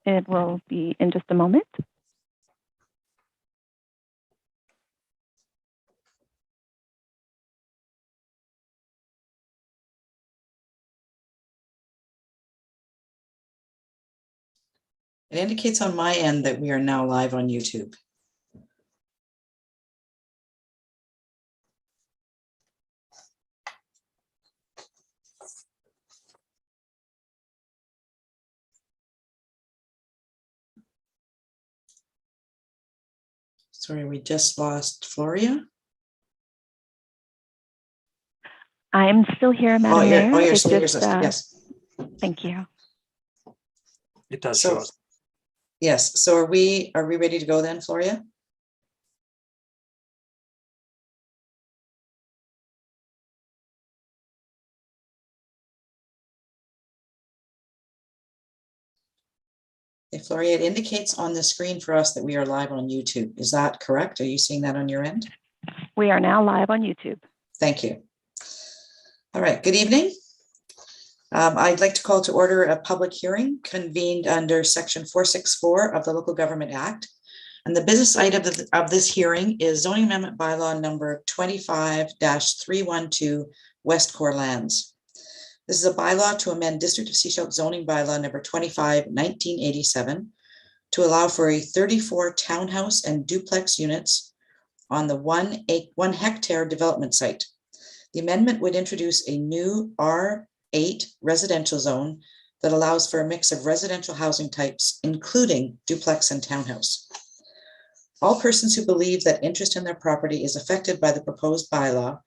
It will be in just a moment. It indicates on my end that we are now live on YouTube. Sorry, we just lost Floria. I'm still here, Madam Mayor. Oh, you're It's still just, yes. Thank you. It does show us. Yes. So are we ready to go then, Floria? Floria, it indicates on the screen for us that we are live on YouTube. Is that correct? Are you seeing that on your end? We are now live on YouTube. Thank you. All right, good evening. I'd like to call to order a public hearing convened under Section 464 of the Local Government Act. And the business item of this hearing is zoning amendment bylaw number 25-312 West Core Lands. This is a bylaw to amend District of Sechelt zoning bylaw number 25, 1987 to allow for a 34 townhouse and duplex units on the 1 hectare development site. The amendment would introduce a new R8 residential zone that allows for a mix of residential housing types, including duplex and townhouse. All persons who believe that interest in their property is affected by the proposed bylaw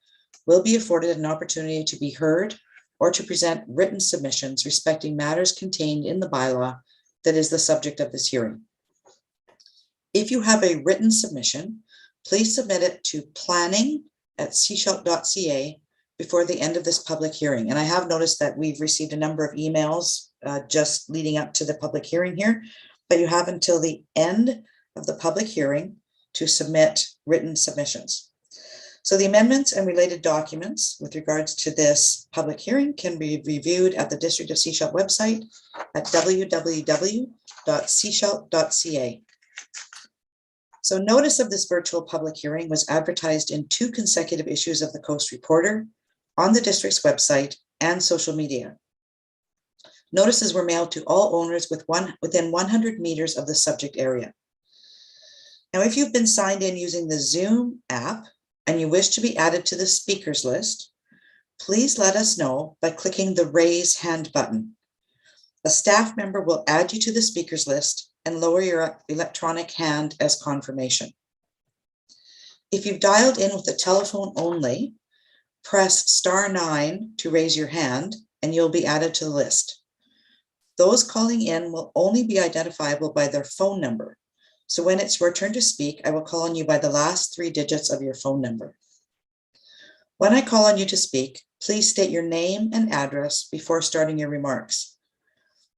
will be afforded an opportunity to be heard or to present written submissions respecting matters contained in the bylaw that is the subject of this hearing. If you have a written submission, please submit it to planning@sechelt.ca before the end of this public hearing. And I have noticed that we've received a number of emails just leading up to the public hearing here, but you have until the end of the public hearing to submit written submissions. So the amendments and related documents with regards to this public hearing can be reviewed at the District of Sechelt website at www.sechelt.ca. So notice of this virtual public hearing was advertised in 2 consecutive issues of the Coast Reporter, on the district's website, and social media. Notices were mailed to all owners within 100 meters of the subject area. Now, if you've been signed in using the Zoom app and you wish to be added to the speakers list, please let us know by clicking the raise hand button. A staff member will add you to the speakers list and lower your electronic hand as confirmation. If you've dialed in with a telephone only, press *9 to raise your hand and you'll be added to the list. Those calling in will only be identifiable by their phone number. So when it's your turn to speak, I will call on you by the last 3 digits of your phone number. When I call on you to speak, please state your name and address before starting your remarks.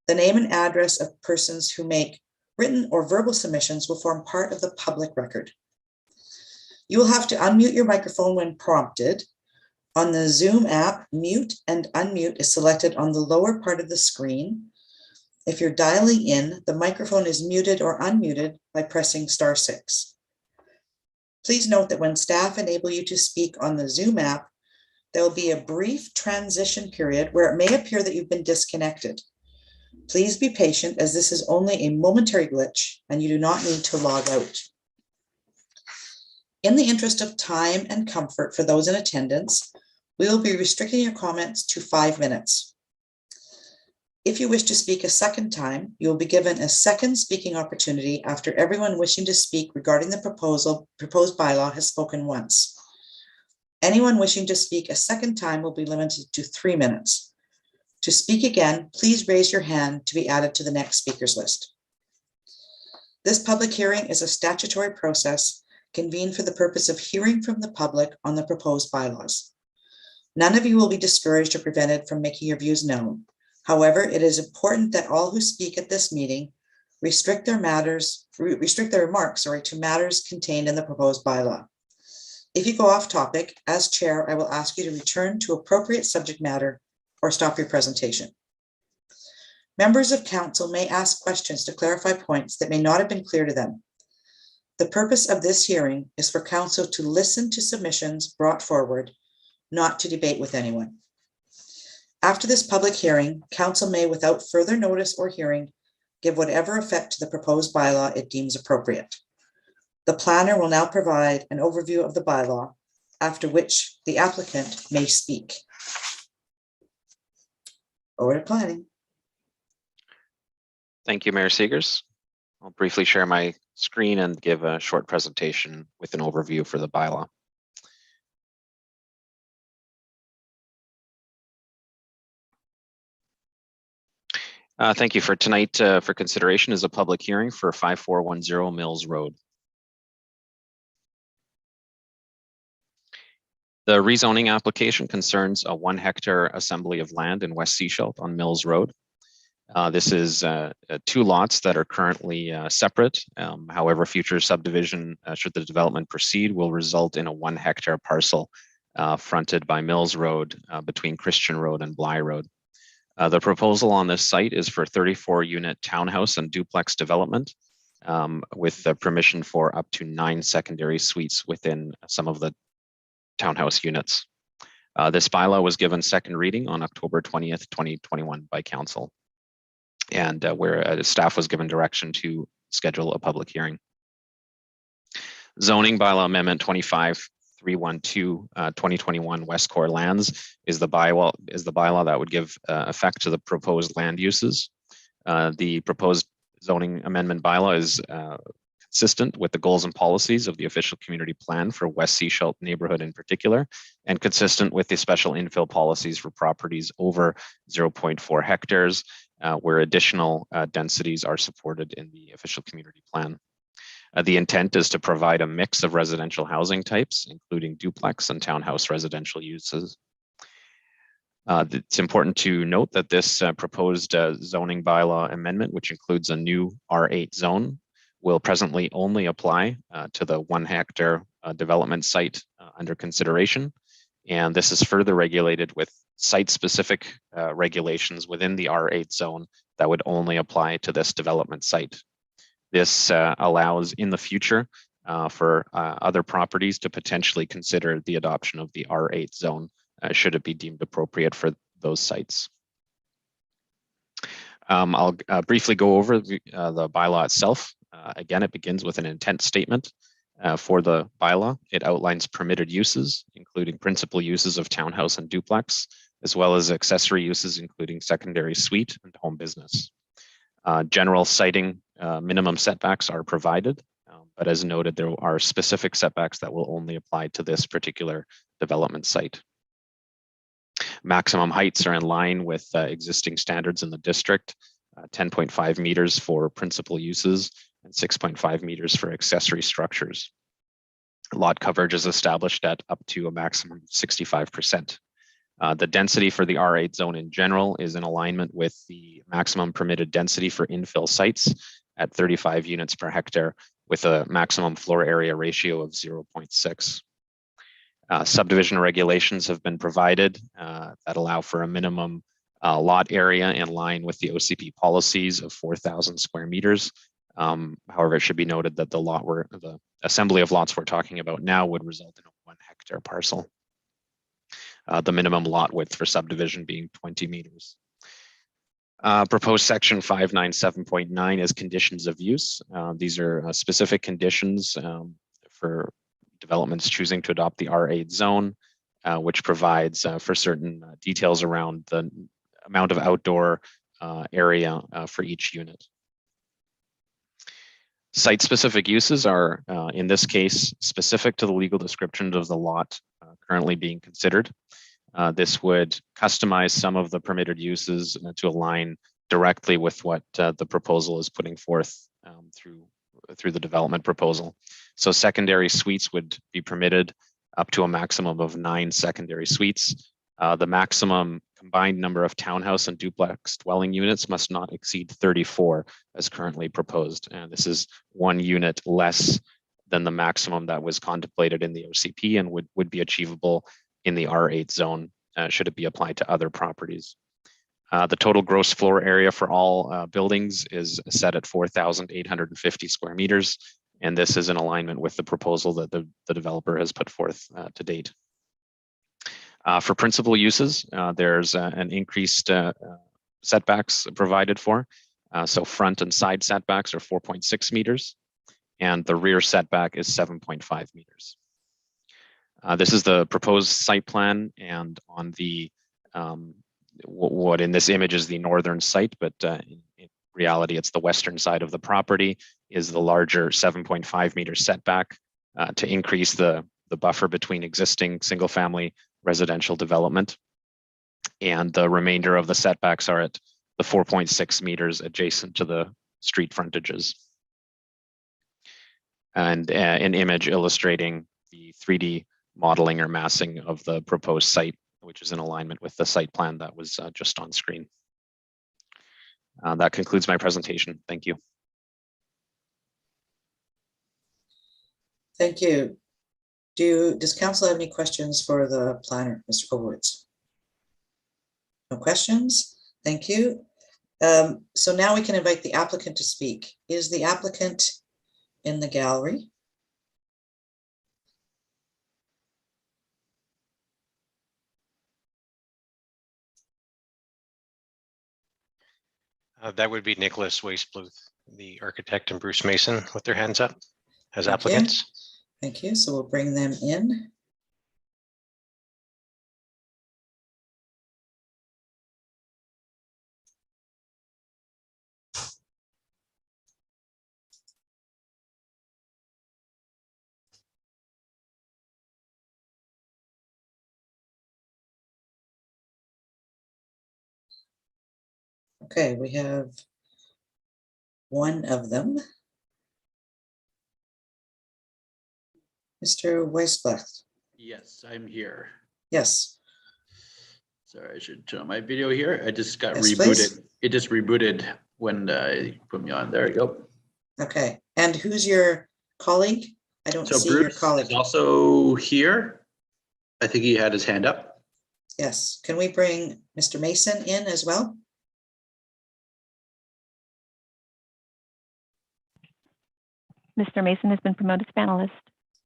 The name and address of persons who make written or verbal submissions will form part of the public record. You will have to unmute your microphone when prompted. On the Zoom app, mute and unmute is selected on the lower part of the screen. If you're dialing in, the microphone is muted or unmuted by pressing *6. Please note that when staff enable you to speak on the Zoom app, there will be a brief transition period where it may appear that you've been disconnected. Please be patient, as this is only a momentary glitch and you do not need to log out. In the interest of time and comfort for those in attendance, we will be restricting your comments to 5 minutes. If you wish to speak a second time, you will be given a second speaking opportunity after everyone wishing to speak regarding the proposed bylaw has spoken once. Anyone wishing to speak a second time will be limited to 3 minutes. To speak again, please raise your hand to be added to the next speakers list. This public hearing is a statutory process convened for the purpose of hearing from the public on the proposed bylaws. None of you will be discouraged or prevented from making your views known. However, it is important that all who speak at this meeting restrict their remarks to matters contained in the proposed bylaw. If you go off topic, as chair, I will ask you to return to appropriate subject matter or stop your presentation. Members of council may ask questions to clarify points that may not have been clear to them. The purpose of this hearing is for council to listen to submissions brought forward, not to debate with anyone. After this public hearing, council may, without further notice or hearing, give whatever effect to the proposed bylaw it deems appropriate. The planner will now provide an overview of the bylaw, after which the applicant may speak. Over to planning. Thank you, Mayor Seegers. I'll briefly share my screen and give a short presentation with an overview for the bylaw. Thank you. For tonight, for consideration is a public hearing for 5410 Mills Road. The rezoning application concerns a 1 hectare assembly of land in West Sechelt on Mills Road. This is 2 lots that are currently separate. However, future subdivision, should the development proceed, will result in a 1 hectare parcel fronted by Mills Road between Christian Road and Bly Road. The proposal on this site is for 34-unit townhouse and duplex development with permission for up to 9 secondary suites within some of the townhouse units. This bylaw was given second reading on October 20th, 2021 by council, and where staff was given direction to schedule a public hearing. Zoning bylaw amendment 25312 2021 West Core Lands is the bylaw that would give effect to the proposed land uses. The proposed zoning amendment bylaw is consistent with the goals and policies of the official community plan for West Sechelt neighborhood in particular, and consistent with the special infill policies for properties over 0.4 hectares, where additional densities are supported in the official community plan. The intent is to provide a mix of residential housing types, including duplex and townhouse residential uses. It's important to note that this proposed zoning bylaw amendment, which includes a new R8 zone, will presently only apply to the 1 hectare development site under consideration. And this is further regulated with site-specific regulations within the R8 zone that would only apply to this development site. This allows in the future for other properties to potentially consider the adoption of the R8 zone should it be deemed appropriate for those sites. I'll briefly go over the bylaw itself. Again, it begins with an intent statement for the bylaw. It outlines permitted uses, including principal uses of townhouse and duplex, as well as accessory uses, including secondary suite and home business. General siting minimum setbacks are provided, but as noted, there are specific setbacks that will only apply to this particular development site. Maximum heights are in line with existing standards in the district, 10.5 meters for principal uses and 6.5 meters for accessory structures. Lot coverage is established at up to a maximum of 65%. The density for the R8 zone in general is in alignment with the maximum permitted density for infill sites at 35 units per hectare with a maximum floor area ratio of 0.6. Subdivision regulations have been provided that allow for a minimum lot area in line with the OCP policies of 4,000 square meters. However, it should be noted that the assembly of lots we're talking about now would result in a 1 hectare parcel. The minimum lot width for subdivision being 20 meters. Proposed section 597.9 is conditions of use. These are specific conditions for developments choosing to adopt the R8 zone, which provides for certain details around the amount of outdoor area for each unit. Site-specific uses are, in this case, specific to the legal descriptions of the lot currently being considered. This would customize some of the permitted uses to align directly with what the proposal is putting forth through the development proposal. So secondary suites would be permitted up to a maximum of 9 secondary suites. The maximum combined number of townhouse and duplex dwelling units must not exceed 34 as currently proposed. And this is 1 unit less than the maximum that was contemplated in the OCP and would be achievable in the R8 zone should it be applied to other properties. The total gross floor area for all buildings is set at 4,850 square meters. And this is in alignment with the proposal that the developer has put forth to date. For principal uses, there's an increased setbacks provided for. So front and side setbacks are 4.6 meters, and the rear setback is 7.5 meters. This is the proposed site plan, and on the what in this image is the northern site, but in reality, it's the western side of the property, is the larger 7.5 meter setback to increase the buffer between existing single family residential development. And the remainder of the setbacks are at the 4.6 meters adjacent to the street frontages. And an image illustrating the 3D modeling or massing of the proposed site, which is in alignment with the site plan that was just on screen. That concludes my presentation. Thank you. Thank you. Does council have any questions for the planner, Mr. Kobowitz? No questions? Thank you. So now we can invite the applicant to speak. Is the applicant in the gallery? That would be Nicholas Weisbluth, the architect, and Bruce Mason with their hands up as Thank applicants. you. Thank you. So we'll bring them in. Okay, we have one of them. Mr. Weisbluth. Yes, I'm here. Yes. Sorry, I should turn on my video here. I just got Yes, rebooted. please. It just rebooted when you put me on. There we go. Okay. And who's your colleague? I don't So see your Bruce colleague. is also here. I think he had his hand up. Yes. Can we bring Mr. Mason in as well? Mr. Mason has been promoted to panelist.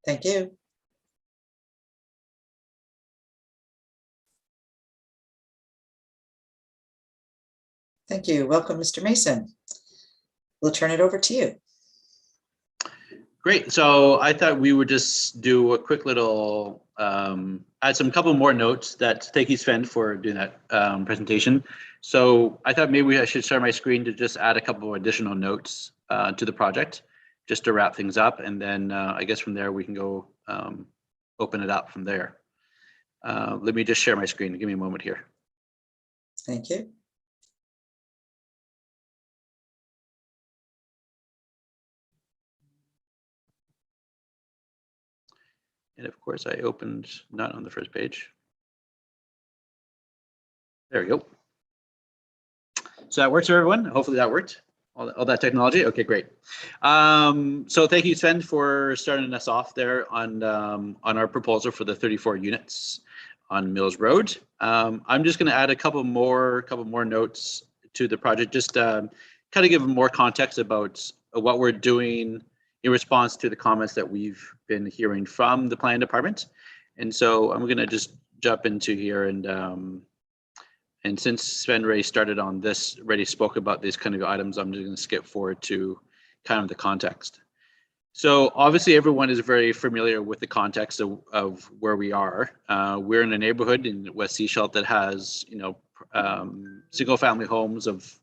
Thank you. Thank you. Welcome, Mr. Mason. We'll turn it over to you. Great. So I thought we would just do a quick little, add some couple more notes. Thank you, Sven, for doing that presentation. So I thought maybe I should share my screen to just add a couple of additional notes to the project, just to wrap things up. And then I guess from there we can go open it up from there. Let me just share my screen. Give me a moment here. Thank you. And of course, I opened not on the first page. There we go. So that works for everyone. Hopefully that worked. All that technology. Okay, great. So thank you, Sven, for starting us off there on our proposal for the 34 units on Mills Road. I'm just going to add a couple more notes to the project, just kind of give more context about what we're doing in response to the comments that we've been hearing from the planning department. And so I'm going to just jump into here, and since Sven Ray started on this, already spoke about these kind of items, I'm just going to skip forward to kind of the context. So obviously everyone is very familiar with the context of where we are. We're in a neighborhood in West Sechelt that has, single family homes of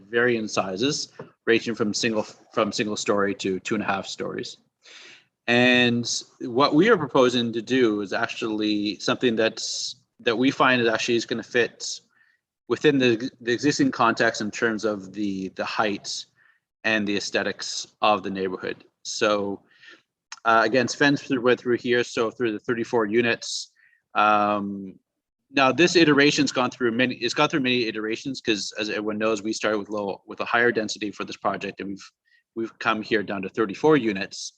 varying sizes, ranging from single story to 2.5 stories. And what we are proposing to do is actually something that we find is going to fit within the existing context in terms of the height and the aesthetics of the neighborhood. So again, Sven went through here, so through the 34 units. Now this iteration's gone through many iterations, because as everyone knows, we started with a higher density for this project, and we've come here down to 34 units.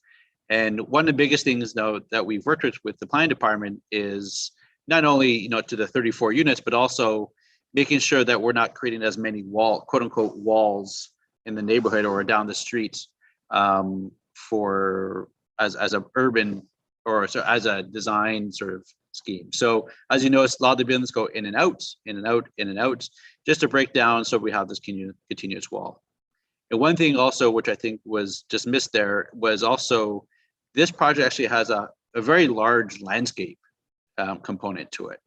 And one of the biggest things now that we've worked with the planning department is not only to the 34 units, but also making sure that we're not creating as many quote unquote walls in the neighborhood or down the street for as a urban or so as a design sort of scheme. So as you notice, a lot of the buildings go in and out, in and out, in and out, just to break down so we have this continuous wall. And one thing also, which I think was just missed there, was also this project actually has a very large landscape component to it.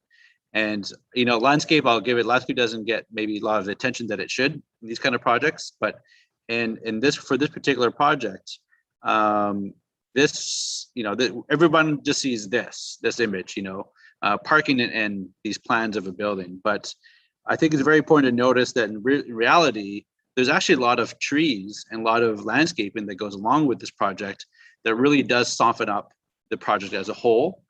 And, you know, landscape, I'll give it, landscape doesn't get maybe a lot of the attention that it should in these kind of projects, but in this, for this particular project, this, you know, everyone just sees this image, you know, parking and these plans of a building. But I think it's very important to notice that in reality, there's actually a lot of trees and a lot of landscaping that goes along with this project that really does soften up the project as a whole.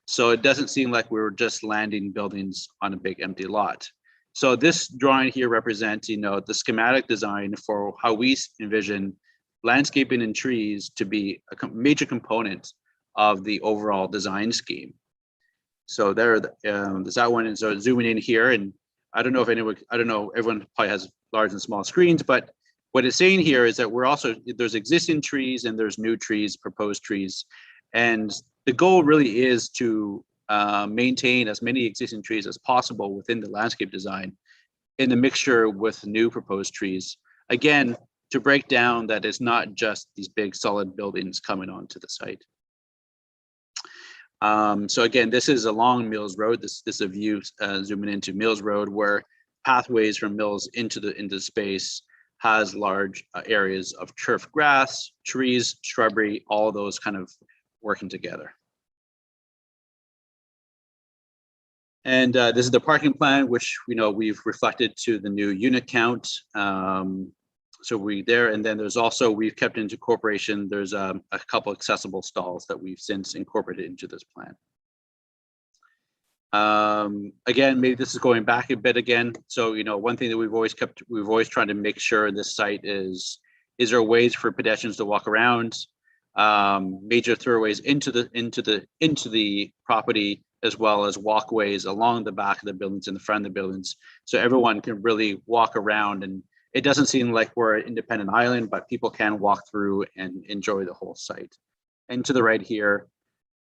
So it doesn't seem like we were just landing buildings on a big empty lot. So this drawing here represents, you know, the schematic design for how we envision landscaping and trees to be a major component of the overall design scheme. So there's that one. And so zooming in here, and I don't know if anyone, everyone probably has large and small screens, but what it's saying here is that we're also, there's existing trees and there's new trees, proposed trees. And the goal really is to maintain as many existing trees as possible within the landscape design in the mixture with new proposed trees. Again, to break down that it's not just these big solid buildings coming onto the site. So again, this is along Mills Road. This is a view zooming into Mills Road, where pathways from Mills into space has large areas of turf grass, trees, shrubbery, all those kind of working together. And this is the parking plan, which we've reflected to the new unit count. So and then there's also, we've kept into incorporation, there's a couple accessible stalls that we've since incorporated into this plan. Again, maybe this is going back a bit again. So, one thing that we've always tried to make sure this site is there ways for pedestrians to walk around, major thoroughways into the property, as well as walkways along the back of the buildings and the front of the buildings, so everyone can really walk around. And it doesn't seem like we're an independent island, but people can walk through and enjoy the whole site. And to the right here,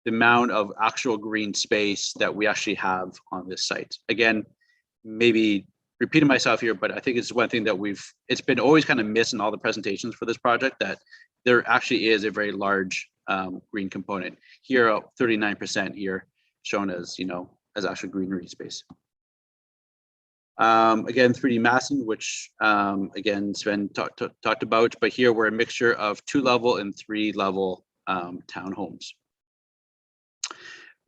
the amount of actual green space that we actually have on this site. Again, maybe repeating myself here, but I think it's one thing that it's been always kind of missed in all the presentations for this project, that there actually is a very large green component here, 39% here shown as, as actual greenery space. Again, 3D massing, which again, Sven talked about, but here we're a mixture of 2-level and 3-level townhomes.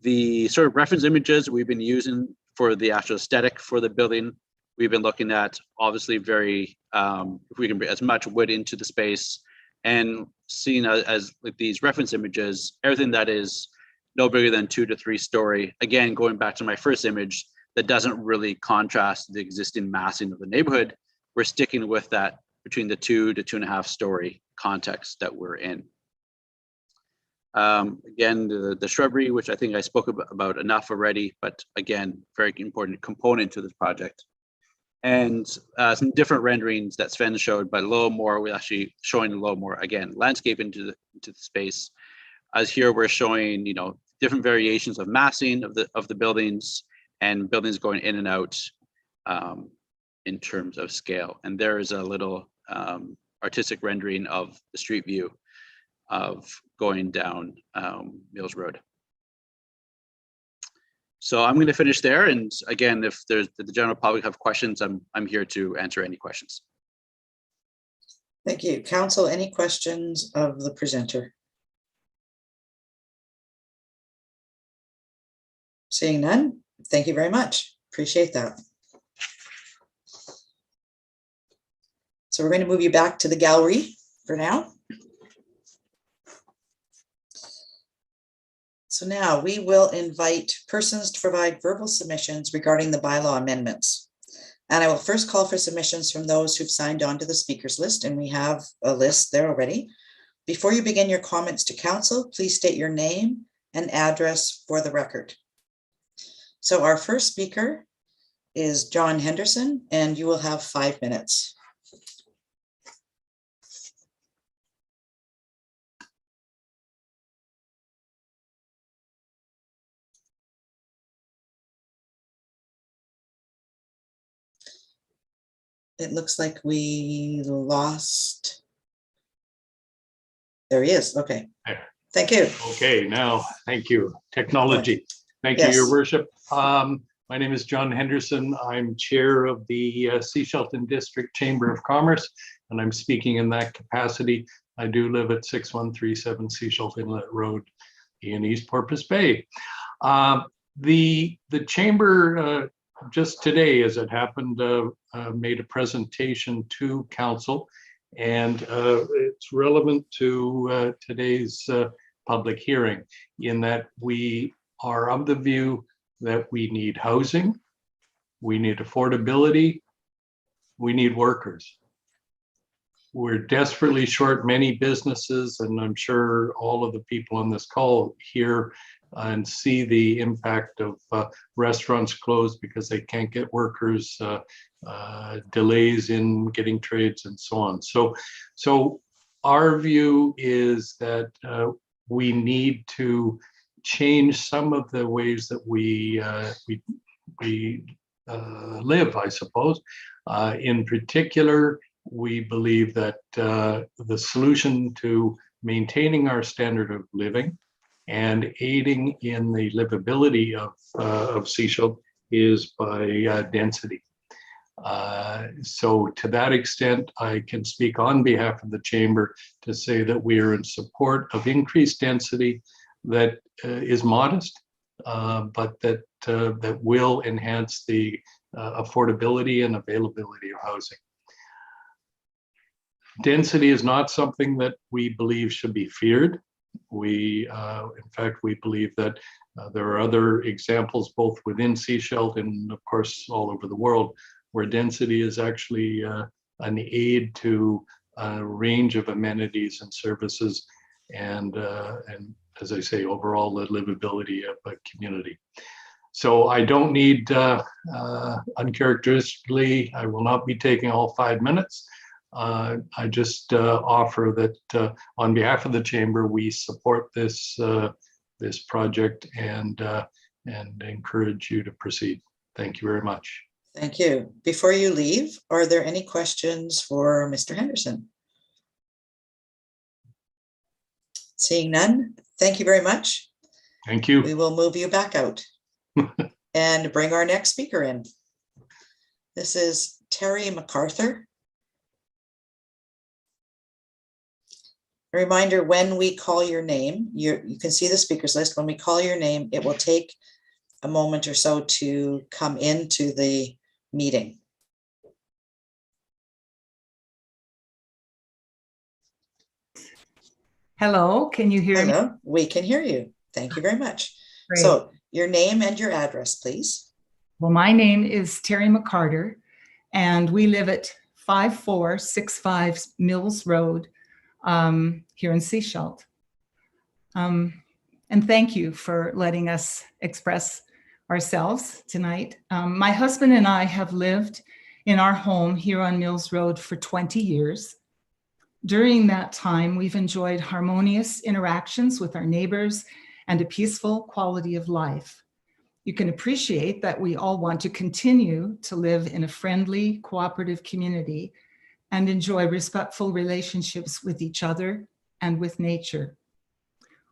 The sort of reference images we've been using for the actual aesthetic for the building, we've been looking at obviously very, if we can bring as much wood into the space, and seeing as like these reference images, everything that is no bigger than 2 to 3 story. Again, going back to my first image, that doesn't really contrast the existing massing of the neighborhood. We're sticking with that between the 2 to 2.5 story context that we're in. Again, the shrubbery, which I think I spoke about enough already, but again, very important component to this project. And some different renderings that Sven showed, but a little more, we're actually showing a little more, again, landscape into the space. As here, we're showing, different variations of massing of the buildings, and buildings going in and out in terms of scale. And there is a little artistic rendering of the street view of going down Mills Road. So I'm going to finish there. And again, if the general public have questions, I'm here to answer any questions. Thank you. Council, any questions of the presenter? Seeing none, thank you very much. Appreciate that. So we're going to move you back to the gallery for now. So now we will invite persons to provide verbal submissions regarding the bylaw amendments. And I will first call for submissions from those who've signed on to the speakers list, and we have a list there already. Before you begin your comments to council, please state your name and address for the record. So our first speaker is John Henderson, and you will have 5 minutes. It looks like we lost. There he is. Okay. There. Thank you. Okay, now, thank you. Technology. Thank you, Yes. Your Worship. My name is John Henderson. I'm chair of the Sea-Shelton District Chamber of Commerce, and I'm speaking in that capacity. I do live at 6137 Sea-Shelton Inlet Road in East Porpoise Bay. The chamber just today, as it happened, made a presentation to council, and it's relevant to today's public hearing, in that we are of the view that we need housing, we need affordability, we need workers. We're desperately short many businesses, and I'm sure all of the people on this call hear and see the impact of restaurants closed because they can't get workers, delays in getting trades, and so on. So our view is that we need to change some of the ways that we live, I suppose. In particular, we believe that the solution to maintaining our standard of living and aiding in the livability of Sea-Shelton is by density. So to that extent, I can speak on behalf of the chamber to say that we are in support of increased density that is modest, but that will enhance the affordability and availability of housing. Density is not something that we believe should be feared. In fact, we believe that there are other examples, both within Sea-Shelton and of course all over the world, where density is actually an aid to a range of amenities and services, and as I say, overall the livability of a community. So I don't need, uncharacteristically, I will not be taking all 5 minutes. I just offer that on behalf of the chamber, we support this this project and encourage you to proceed. Thank you very much. Thank you. Before you leave, are there any questions for Mr. Henderson? Seeing none, thank you very much. Thank you. We will move you back out and bring our next speaker in. This is Terry Mccarthur. A reminder, when we call your name, you can see the speakers list. When we call your name, it will take a moment or so to come into the meeting. Hello, can you hear me? Hello, we can hear you. Thank you very much. Great. So your name and your address, please. Well, my name is Terry Mccarter, and we live at 5465 Mills Road here in Sea-Shelton. And thank you for letting us express ourselves tonight. My husband and I have lived in our home here on Mills Road for 20 years. During that time, we've enjoyed harmonious interactions with our neighbors and a peaceful quality of life. You can appreciate that we all want to continue to live in a friendly, cooperative community and enjoy respectful relationships with each other and with nature.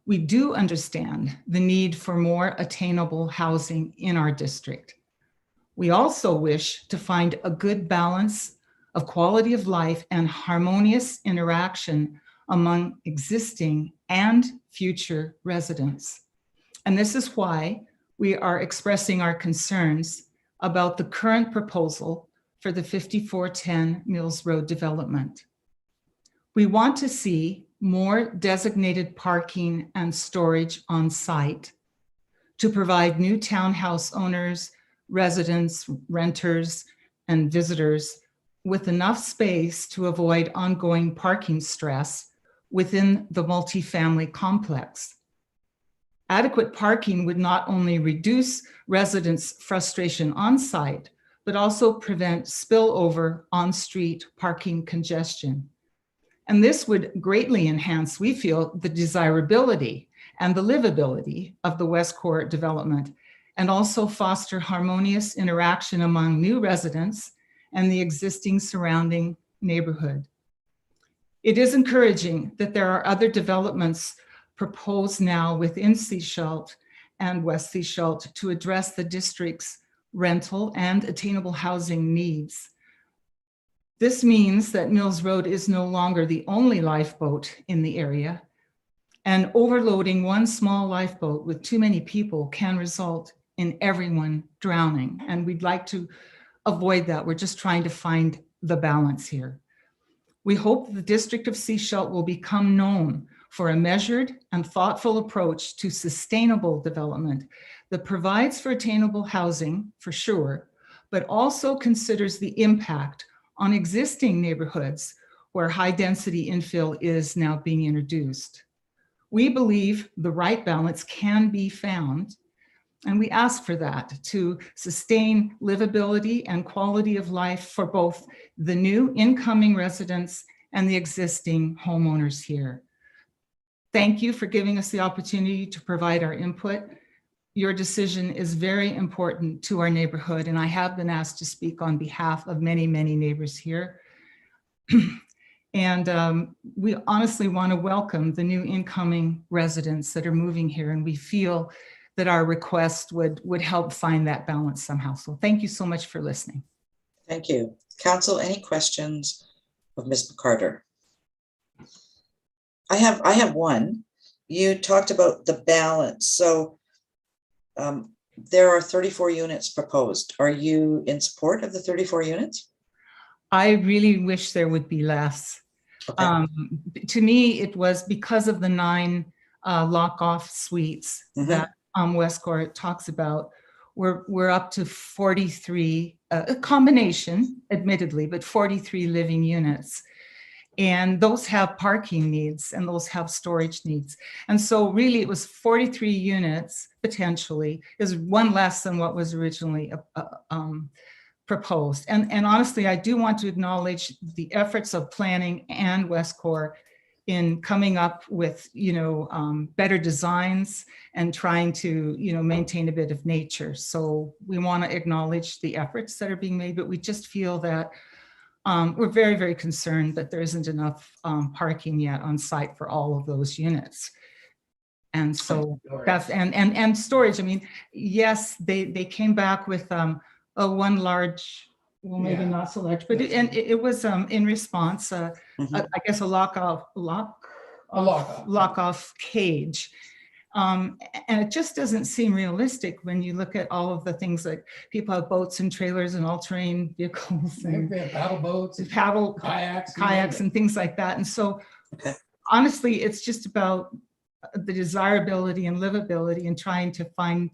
We do understand the need for more attainable housing in our district. We also wish to find a good balance of quality of life and harmonious interaction among existing and future residents. And this is why we are expressing our concerns about the current proposal for the 5410 Mills Road development. We want to see more designated parking and storage on site to provide new townhouse owners, residents, renters, and visitors with enough space to avoid ongoing parking stress within the multifamily complex. Adequate parking would not only reduce residents' frustration on site, but also prevent spillover on-street parking congestion. And this would greatly enhance, we feel, the desirability and the livability of the West Court development, and also foster harmonious interaction among new residents and the existing surrounding neighborhood. It is encouraging that there are other developments proposed now within Sechelt and West Sechelt to address the district's rental and attainable housing needs. This means that Mills Road is no longer the only lifeboat in the area, and overloading one small lifeboat with too many people can result in everyone drowning. And we'd like to avoid that. We're just trying to find the balance here. We hope the District of Sechelt will become known for a measured and thoughtful approach to sustainable development that provides for attainable housing, for sure, but also considers the impact on existing neighborhoods where high density infill is now being introduced. We believe the right balance can be found, and we ask for that to sustain livability and quality of life for both the new incoming residents and the existing homeowners here. Thank you for giving us the opportunity to provide our input. Your decision is very important to our neighborhood, and I have been asked to speak on behalf of many, many neighbors here. And we honestly want to welcome the new incoming residents that are moving here, and we feel that our request would help find that balance somehow. So thank you so much for listening. Thank you. Council, any questions of Ms. Mccarter? I have one. You talked about the balance. So there are 34 units proposed. Are you in support of the 34 units? I really wish there would be less. Okay. To me, it was because of the 9 lock-off suites that West Court talks about. We're up to 43, a combination, admittedly, but 43 living units. And those have parking needs and those have storage needs. And so really it was 43 units potentially, is one less than what was originally proposed. And honestly, I do want to acknowledge the efforts of planning and West Court in coming up with, better designs and trying to, maintain a bit of nature. So we want to acknowledge the efforts that are being made, but we just feel that we're very, very concerned that there isn't enough parking yet on site for all of those units. And so that's, and storage, I mean, yes, they came back with a one large, well, maybe not so large, but it was in response, I guess a lock-off cage. And it just doesn't seem realistic when you look at all of the things like people have boats and trailers and all-terrain vehicles and paddle boats, and kayaks and things like that. And so honestly, it's just about the desirability and livability and trying to find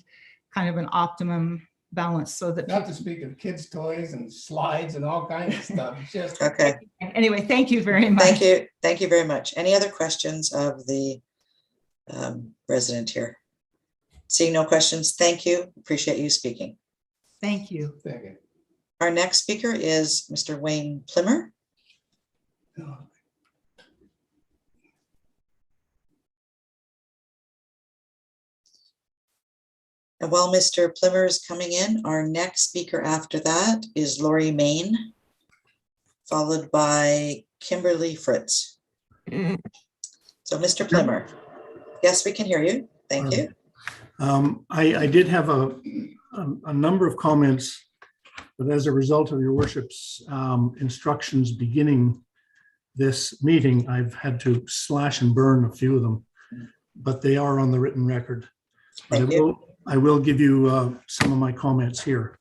kind of an optimum balance so that not to speak of kids' toys and slides and all kinds of stuff. It's just okay. Anyway, thank you very much. Thank you very much. Any other questions of the resident here? Seeing no questions, thank you. Appreciate you speaking. Thank you. Our next speaker is Mr. Wayne Plimmer. And while Mr. Plimmer is coming in, our next speaker after that is Laurie Mann, followed by Kimberly Fritz. So Mr. Plimmer, yes, we can hear you. Thank you. I did have a number of comments, but as a result of your worship's instructions beginning this meeting, I've had to slash and burn a few of them, but they are on the written record. I will give you some of my comments here.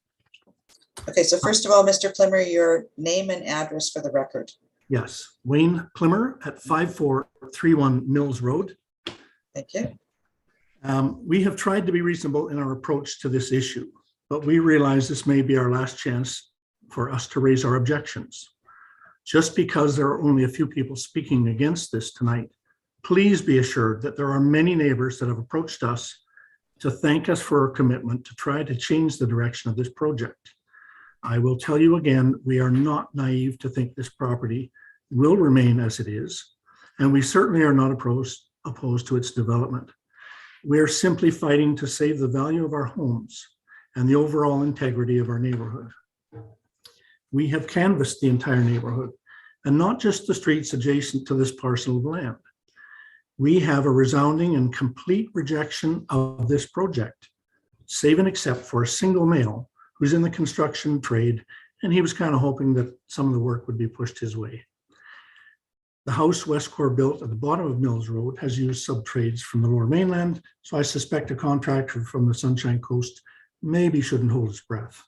Okay, so first of all, Mr. Plimmer, your name and address for the record. Yes, Wayne Plimmer at 5431 Mills Road. Thank you. We have tried to be reasonable in our approach to this issue, but we realize this may be our last chance for us to raise our objections. Just because there are only a few people speaking against this tonight, please be assured that there are many neighbors that have approached us to thank us for our commitment to try to change the direction of this project. I will tell you again, we are not naive to think this property will remain as it is, and we certainly are not opposed to its development. We are simply fighting to save the value of our homes and the overall integrity of our neighborhood. We have canvassed the entire neighborhood, and not just the streets adjacent to this parcel of land. We have a resounding and complete rejection of this project, save and except for a single male who's in the construction trade, and he was kind of hoping that some of the work would be pushed his way. The house Westcor built at the bottom of Mills Road has used sub-trades from the Lower Mainland, so I suspect a contractor from the Sunshine Coast maybe shouldn't hold his breath.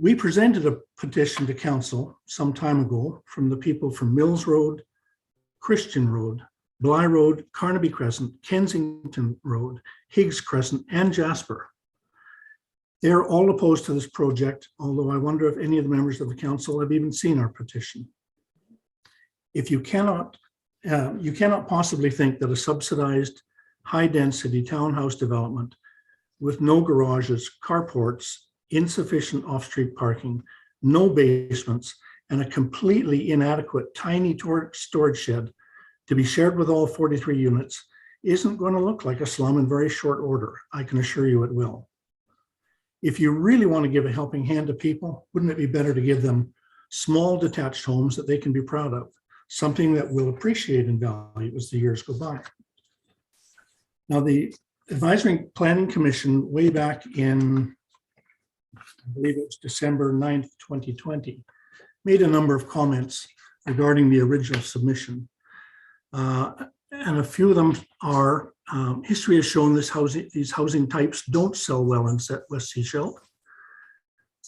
We presented a petition to council some time ago from the people from Mills Road, Christian Road, Bly Road, Carnaby Crescent, Kensington Road, Higgs Crescent, and Jasper. They're all opposed to this project, although I wonder if any of the members of the council have even seen our petition. If you cannot possibly think that a subsidized, high-density townhouse development with no garages, carports, insufficient off-street parking, no basements, and a completely inadequate tiny storage shed to be shared with all 43 units isn't going to look like a slum in very short order. I can assure you it will. If you really want to give a helping hand to people, wouldn't it be better to give them small detached homes that they can be proud of, something that will appreciate in value as the years go by? Now, the Advisory Planning Commission, way back in, I believe it was December 9th, 2020, made a number of comments regarding the original submission. And a few of them are, history has shown these housing types don't sell well in West Sechelt.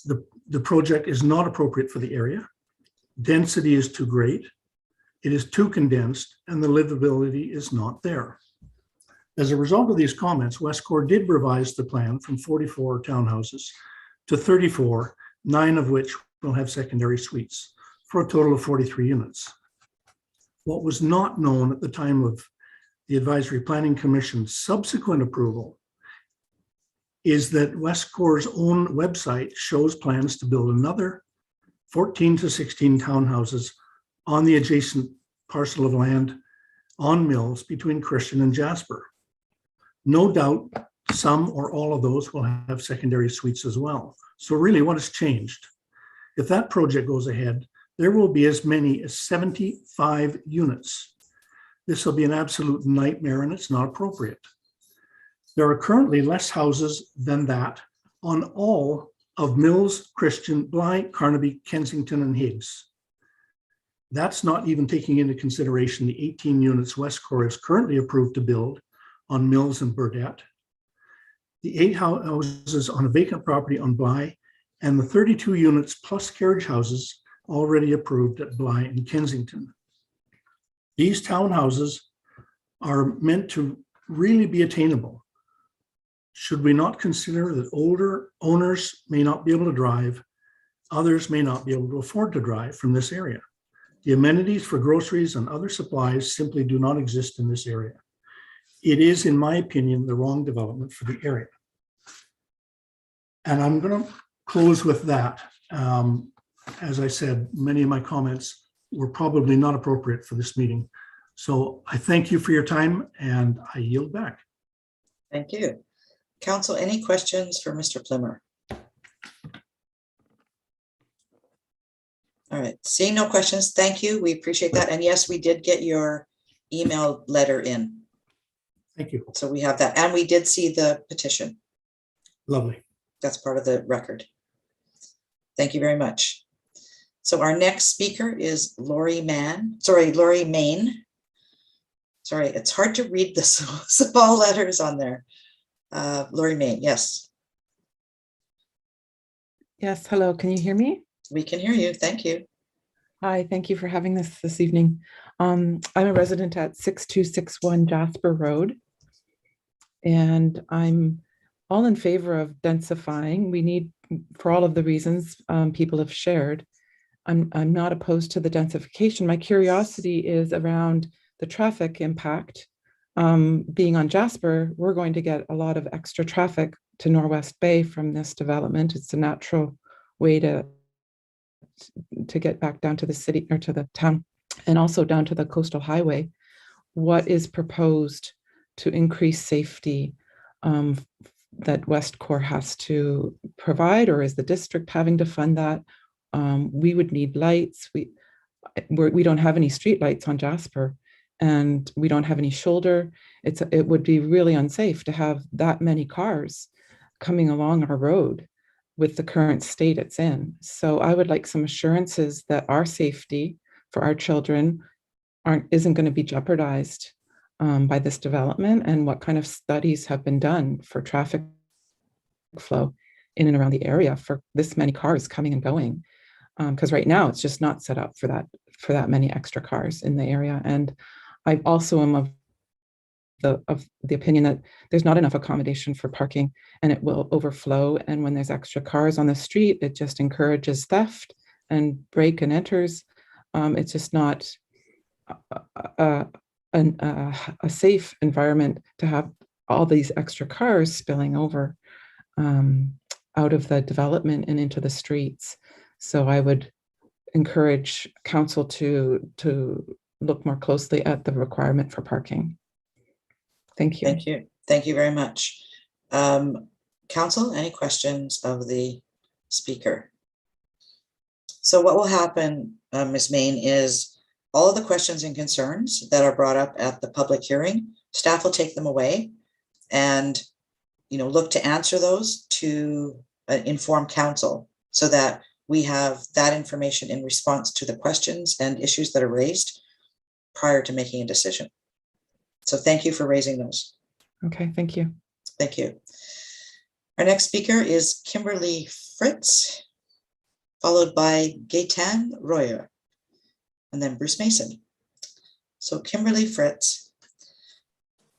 The project is not appropriate for the area. Density is too great. It is too condensed, and the livability is not there. As a result of these comments, Westcor did revise the plan from 44 townhouses to 34, 9 of which will have secondary suites, for a total of 43 units. What was not known at the time of the Advisory Planning Commission's subsequent approval is that Westcor's own website shows plans to build another 14 to 16 townhouses on the adjacent parcel of land on Mills between Christian and Jasper. No doubt some or all of those will have secondary suites as well. So really, what has changed? If that project goes ahead, there will be as many as 75 units. This will be an absolute nightmare, and it's not appropriate. There are currently less houses than that on all of Mills, Christian, Bly, Carnaby, Kensington, and Higgs. That's not even taking into consideration the 18 units Westcor is currently approved to build on Mills and Burdett, the 8 houses on a vacant property on Bly, and the 32 units plus carriage houses already approved at Bly and Kensington. These townhouses are meant to really be attainable. Should we not consider that older owners may not be able to drive, others may not be able to afford to drive from this area? The amenities for groceries and other supplies simply do not exist in this area. It is, in my opinion, the wrong development for the area. And I'm going to close with that. As I said, many of my comments were probably not appropriate for this meeting. So I thank you for your time, and I yield back. Thank you. Council, any questions for Mr. Plimmer? All right, seeing no questions, thank you. We appreciate that. And yes, we did get your email letter in. Thank you. So we have that, and we did see the petition. Lovely. That's part of the record. Thank you very much. So our next speaker is Laurie Mann. Sorry, Laurie Mann. Sorry, it's hard to read the small letters on there. Laurie Mann, yes. Yes, hello, can you hear me? We can hear you, thank you. Hi, thank you for having this evening. I'm a resident at 6261 Jasper Road, and I'm all in favor of densifying. We need, for all of the reasons people have shared. I'm not opposed to the densification. My curiosity is around the traffic impact. Being on Jasper, we're going to get a lot of extra traffic to Norwest Bay from this development. It's a natural way to get back down to the city or to the town, and also down to the coastal highway. What is proposed to increase safety that West Core has to provide, or is the district having to fund that? We would need lights. We don't have any street lights on Jasper, and we don't have any shoulder. It would be really unsafe to have that many cars coming along our road with the current state it's in. So I would like some assurances that our safety for our children isn't going to be jeopardized by this development, and what kind of studies have been done for traffic flow in and around the area for this many cars coming and going. Because right now it's just not set up for that many extra cars in the area. And I also am of the opinion that there's not enough accommodation for parking, and it will overflow. And when there's extra cars on the street, it just encourages theft and break and enters. It's just not a safe environment to have all these extra cars spilling over out of the development and into the streets. So I would encourage council to look more closely at the requirement for parking. Thank you. Thank you. Thank you very much. Council, any questions of the speaker? So what will happen, Ms. Main, is all of the questions and concerns that are brought up at the public hearing, staff will take them away and look to answer those to inform council, so that we have that information in response to the questions and issues that are raised prior to making a decision. So thank you for raising those. Okay, thank you. Thank you. Our next speaker is Kimberly Fritz, followed by Gaetan Royer, and then Bruce Mason. So Kimberly Fritz,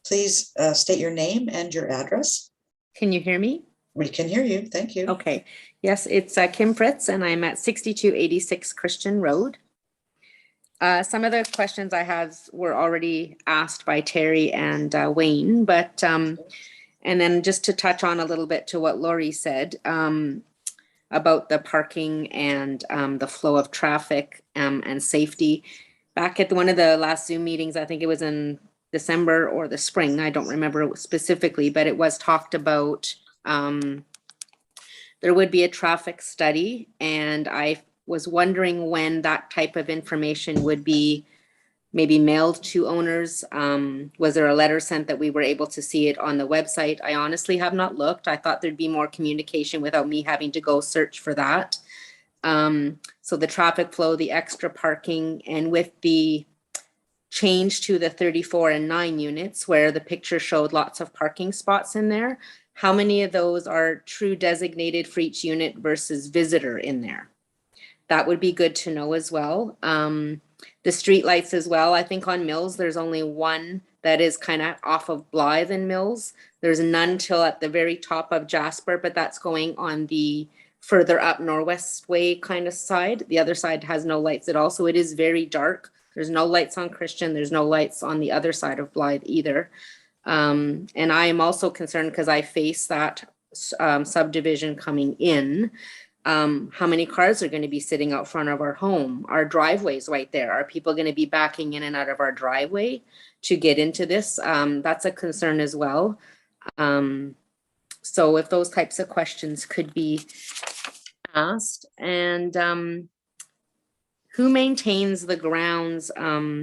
please state your name and your address. Can you hear me? We can hear you. Thank you. Okay. Yes, it's Kim Fritz, and I'm at 6286 Christian Road. Some of the questions I had were already asked by Terry and Wayne, but and then just to touch on a little bit to what Laurie said about the parking and the flow of traffic and safety. Back at one of the last Zoom meetings, I think it was in December or the spring, I don't remember specifically, but it was talked about there would be a traffic study, and I was wondering when that type of information would be maybe mailed to owners. Was there a letter sent that we were able to see it on the website? I honestly have not looked. I thought there'd be more communication without me having to go search for that. So the traffic flow, the extra parking, and with the change to the 34 and 9 units where the picture showed lots of parking spots in there, how many of those are true designated for each unit versus visitor in there? That would be good to know as well. The street lights as well. I think on Mills, there's only one that is kind of off of Blythe and Mills. There's none till at the very top of Jasper, but that's going on the further up Norwest Way kind of side. The other side has no lights at all. So it is very dark. There's no lights on Christian. There's no lights on the other side of Blythe either. And I am also concerned because I face that subdivision coming in. How many cars are going to be sitting out front of our home? Our driveway's right there. Are people going to be backing in and out of our driveway to get into this? That's a concern as well. So if those types of questions could be asked, and who maintains the grounds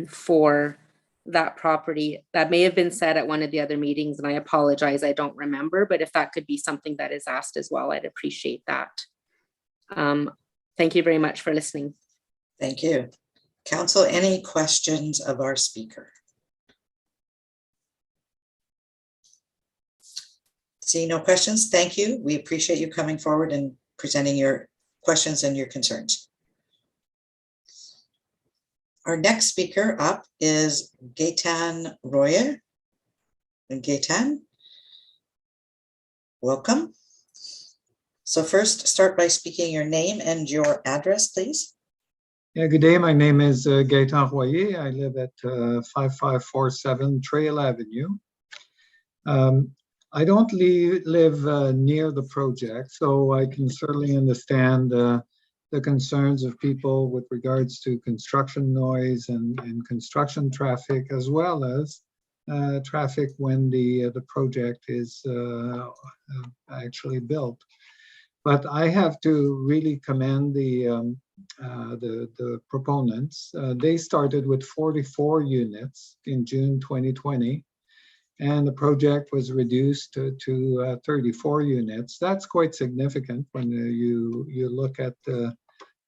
for that property? That may have been said at one of the other meetings, and I apologize, I don't remember, but if that could be something that is asked as well, I'd appreciate that. Thank you very much for listening. Thank you. Council, any questions of our speaker? See no questions. Thank you. We appreciate you coming forward and presenting your questions and your concerns. Our next speaker up is Gaetan Royer. And Gaetan, welcome. So first, start by speaking your name and your address, please. Yeah, good day. My name is Gaetan Royer. I live at 5547 Trail Avenue. I don't live near the project, so I can certainly understand the concerns of people with regards to construction noise and construction traffic, as well as traffic when the project is actually built. But I have to really commend the proponents. They started with 44 units in June 2020. And the project was reduced to 34 units. That's quite significant when you look at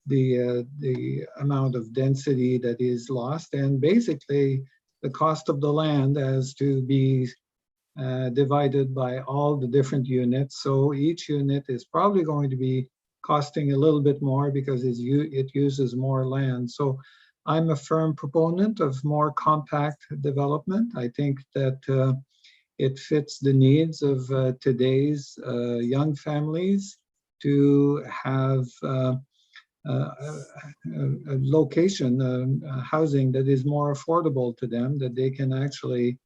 the amount of density that is lost, and basically the cost of the land has to be divided by all the different units. So each unit is probably going to be costing a little bit more because it uses more land. So I'm a firm proponent of more compact development. I think that it fits the needs of today's young families to have a location, housing that is more affordable to them, that they can actually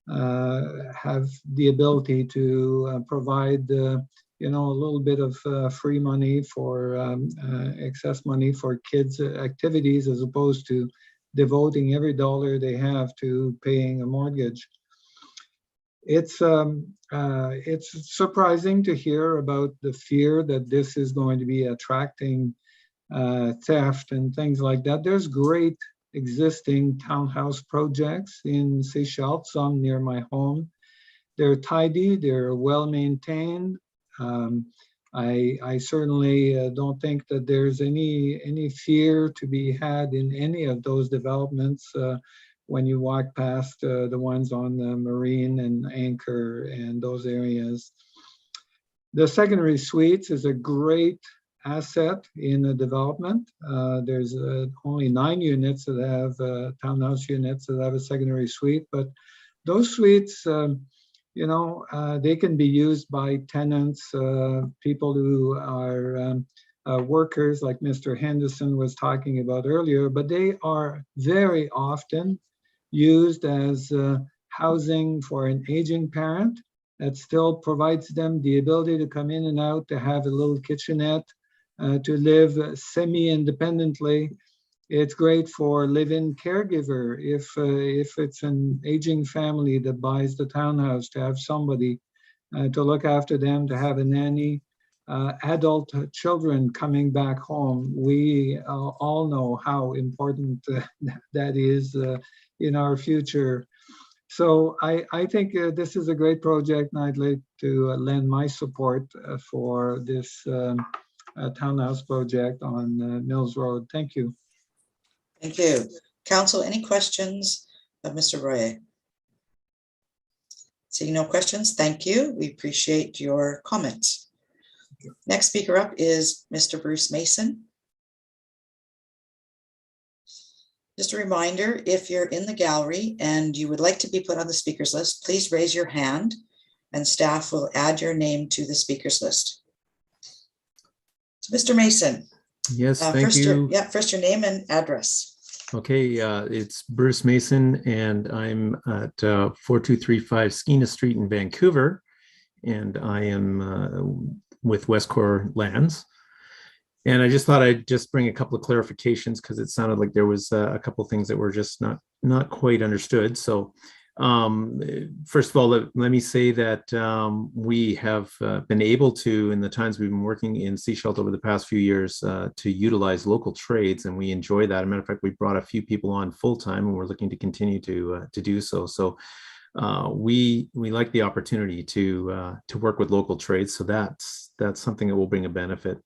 have the ability to provide a little bit of free money for excess money for kids' activities, as opposed to devoting every dollar they have to paying a mortgage. It's surprising to hear about the fear that this is going to be attracting theft and things like that. There's great existing townhouse projects in Seychelles, some near my home. They're tidy, they're well maintained. I certainly don't think that there's any fear to be had in any of those developments when you walk past the ones on the Marine and Anchor and those areas. The secondary suites is a great asset in the development. There's only 9 units that have townhouse units that have a secondary suite, but those suites, they can be used by tenants, people who are workers, like Mr. Henderson was talking about earlier, but they are very often used as housing for an aging parent that still provides them the ability to come in and out, to have a little kitchenette, to live semi-independently. It's great for live-in caregiver if it's an aging family that buys the townhouse, to have somebody to look after them, to have a nanny. Adult children coming back home, we all know how important that is in our future. So I think this is a great project, and I'd like to lend my support for this townhouse project on Mills Road. Thank you. Thank you. Council, any questions of Mr. Royer? Seeing no questions, thank you. We appreciate your comments. Next speaker up is Mr. Bruce Mason. Just a reminder, if you're in the gallery and you would like to be put on the speakers list, please raise your hand and staff will add your name to the speakers list. So Mr. Mason. Yes, thank you. First your name and address. Okay, it's Bruce Mason, and I'm at 4235 Skeena Street in Vancouver, and I am with Westcor Lands. And I just thought I'd just bring a couple of clarifications, because it sounded like there was a couple of things that were just not quite understood. So first of all, let me say that we have been able to, in the times we've been working in Seychelles over the past few years, to utilize local trades, and we enjoy that. As a matter of fact, we brought a few people on full time, and we're looking to continue to do so. So we like the opportunity to work with local trades. So that's something that will bring a benefit.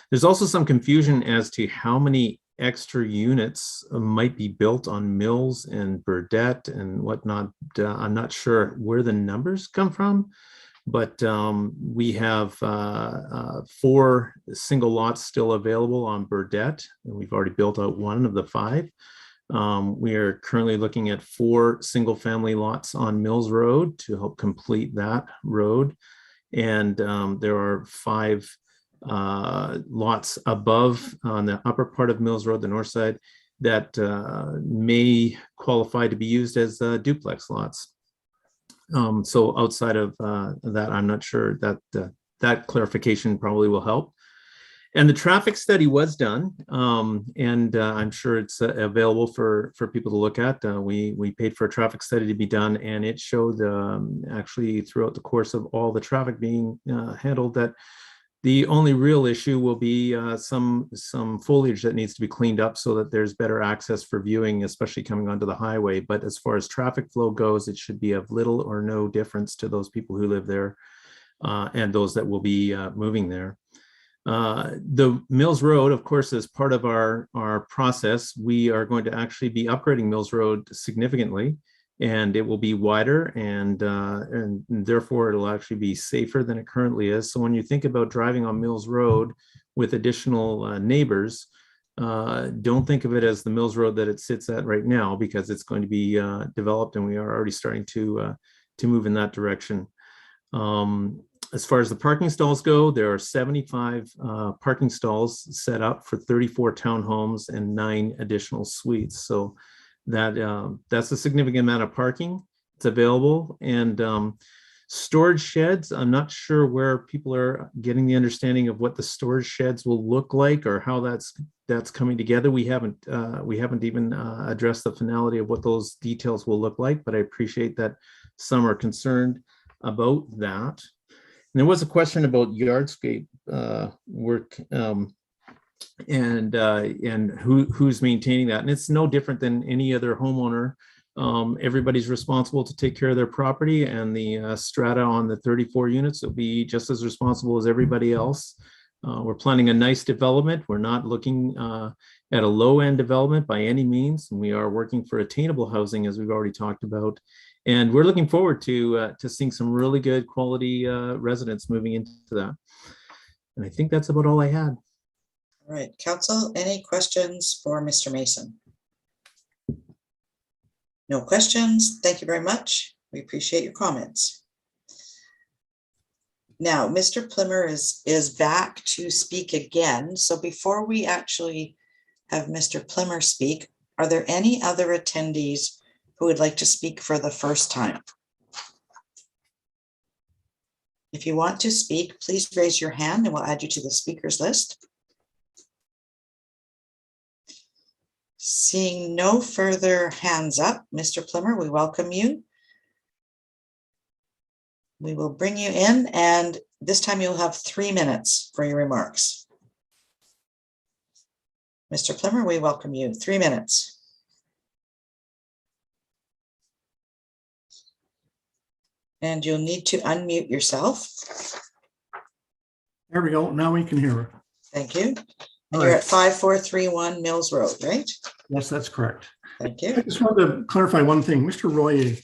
There's also some confusion as to how many extra units might be built on Mills and Burdett and whatnot. I'm not sure where the numbers come from, but we have 4 single lots still available on Burdett, and we've already built out 1 of the 5. We are currently looking at 4 single family lots on Mills Road to help complete that road. And there are 5 lots above on the upper part of Mills Road, the north side, that may qualify to be used as duplex lots. So outside of that, I'm not sure that that clarification probably will help. And the traffic study was done, and I'm sure it's available for people to look at. We paid for a traffic study to be done, and it showed actually throughout the course of all the traffic being handled that the only real issue will be some foliage that needs to be cleaned up so that there's better access for viewing, especially coming onto the highway. But as far as traffic flow goes, it should be of little or no difference to those people who live there and those that will be moving there. The Mills Road, of course, as part of our process, we are going to actually be upgrading Mills Road significantly, and it will be wider and therefore it'll actually be safer than it currently is. So when you think about driving on Mills Road with additional neighbors, don't think of it as the Mills Road that it sits at right now, because it's going to be developed, and we are already starting to move in that direction. As far as the parking stalls go, there are 75 parking stalls set up for 34 townhomes and 9 additional suites. So that's a significant amount of parking. It's available. And storage sheds, I'm not sure where people are getting the understanding of what the storage sheds will look like or how that's coming together. We haven't even addressed the finality of what those details will look like, but I appreciate that some are concerned about that. And there was a question about yardscape work and who's maintaining that. And it's no different than any other homeowner. Everybody's responsible to take care of their property, and the strata on the 34 units will be just as responsible as everybody else. We're planning a nice development. We're not looking at a low-end development by any means. And we are working for attainable housing, as we've already talked about. And we're looking forward to seeing some really good quality residents moving into that. And I think that's about all I had. All right, Council, any questions for Mr. Mason? No questions. Thank you very much. We appreciate your comments. Now, Mr. Plimmer is back to speak again. So before we actually have Mr. Plimmer speak, are there any other attendees who would like to speak for the first time? If you want to speak, please raise your hand and we'll add you to the speakers list. Seeing no further hands up, Mr. Plimmer, we welcome you. We will bring you in, and this time you'll have 3 minutes for your remarks. Mr. Plimmer, we welcome you. 3 minutes. And you'll need to unmute yourself. There we go. Now we can hear her. Thank you. And you're at 5431 Mills Road, right? Yes, that's correct. Thank you. I just wanted to clarify one thing. Mr. Royer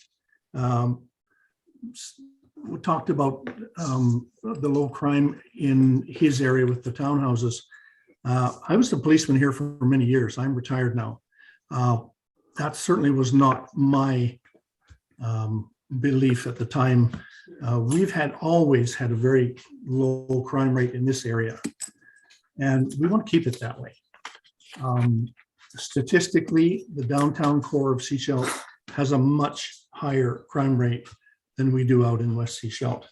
talked about the low crime in his area with the townhouses. I was the policeman here for many years. I'm retired now. That certainly was not my belief at the time. We've always had a very low crime rate in this area, and we want to keep it that way. Statistically, the downtown core of Sechelt has a much higher crime rate than we do out in West Sechelt.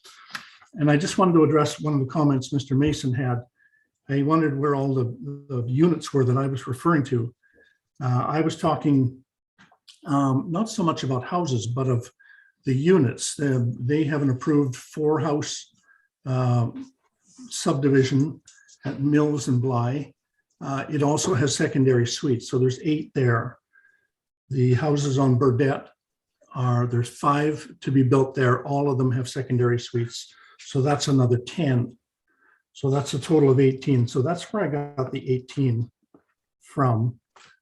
And I just wanted to address one of the comments Mr. Mason had. I wondered where all the units were that I was referring to. I was talking not so much about houses, but of the units. They have an approved 4-house subdivision at Mills and Bly. It also has secondary suites, so there's 8 there. The houses on Burdette there's 5 to be built there. All of them have secondary suites, so that's another 10. So that's a total of 18. So that's where I got the 18 from.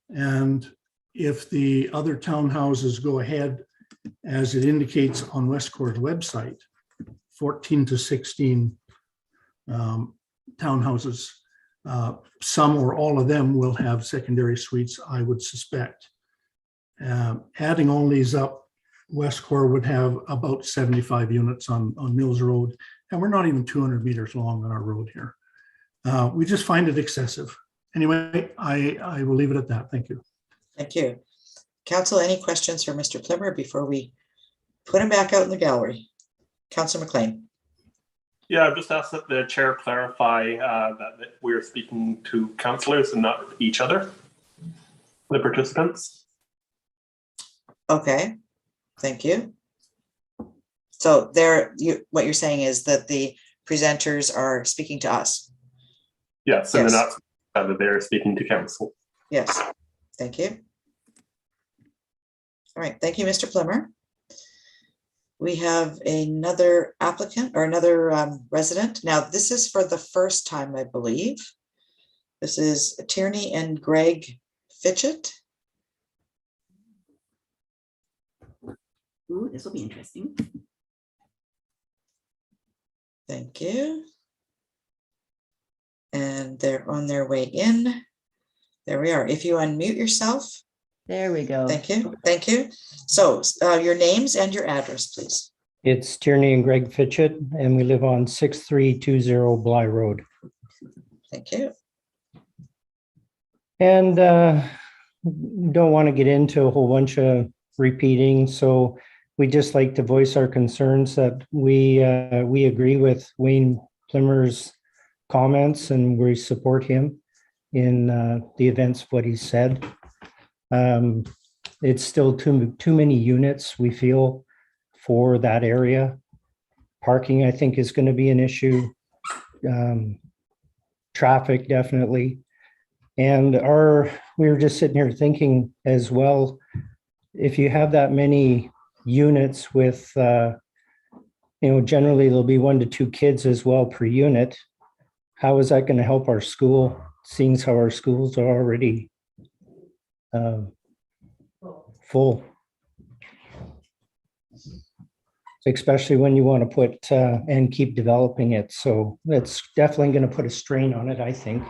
And if the other townhouses go ahead, as it indicates on Westcore's website, 14 to 16 townhouses, some or all of them will have secondary suites, I would suspect. Adding all these up, Westcore would have about 75 units on Mills Road, and we're not even 200 meters long on our road here. We just find it excessive. Anyway, I will leave it at that. Thank you. Thank you. Council, any questions for Mr. Plimmer before we put him back out in the gallery. Councillor McLean. Yeah, I've just asked that the chair clarify that we're speaking to councillors and not each other, the participants. Okay, thank you. So what you're saying is that the presenters are speaking to us? Yes, and they're not, they're speaking to council. Yes, thank you. All right, thank you, Mr. Plimmer. We have another applicant or another resident. Now, this is for the first time, I believe. This is Tierney and Greg Fitchett. Ooh, this will be interesting. Thank you. And they're on their way in. There we are. If you unmute yourself. There we go. Thank you. Thank you. So your names and your address, please. It's Tierney and Greg Fitchett, and we live on 6320 Bly Road. Thank you. And don't want to get into a whole bunch of repeating, so we just like to voice our concerns that we agree with Wayne Plimmer's comments, and we support him in the events of what he said. It's still too many units, we feel, for that area. Parking, I think, is going to be an issue. Traffic, definitely. And we were just sitting here thinking as well, if you have that many units with, generally there'll be 1 to 2 kids as well per unit. How is that going to help our school, seeing as how our schools are already full? Especially when you want to put and keep developing it. So that's definitely going to put a strain on it, I think.